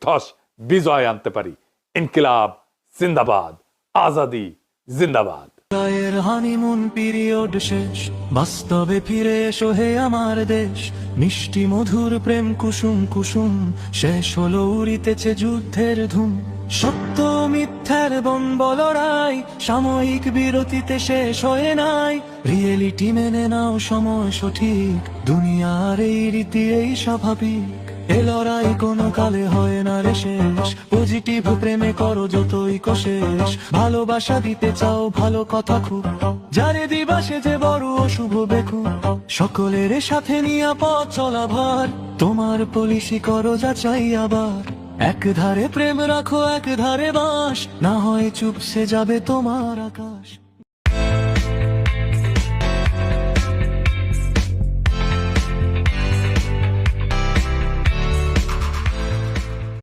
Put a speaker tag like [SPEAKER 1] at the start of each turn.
[SPEAKER 1] ধস বিজয় আনতে পারি। ইনকিলাব জিন্দাবাদ, আজাদি জিন্দাবাদ।
[SPEAKER 2] রায়ের হানিমুন পিরিয়ড শেষ, বাস্তবে ফিরে এসো হে আমার দেশ। মিষ্টি মধুর প্রেম কুসুম কুসুম, শেষ হলো উড়িতেছে যুদ্ধের ধুম। সত্য মিথ্যার বন লড়াই সাময়িক বিরতিতে শেষ হয়ে নাই। রিয়েলিটি মেনে নাও, সময় সঠিক, দুনিয়ার এই রীতি এই স্বাভাবিক। এ লড়াই কোনো কালে হয় না রে শেষ, পজিটিভ প্রেমে করো যতই কোশেষ। ভালোবাসা দিতে চাও ভালো কথা খুব, যারে দিবা সে যে বড় অশুভ বেকুব। সকলের সাথে নিয়া পথ চলা ভার, তোমার পলিসি করো যাচাই আবার। এক ধারে প্রেম রাখো এক ধারে বাস, না হয় চুপসে যাবে তোমার আকাশ।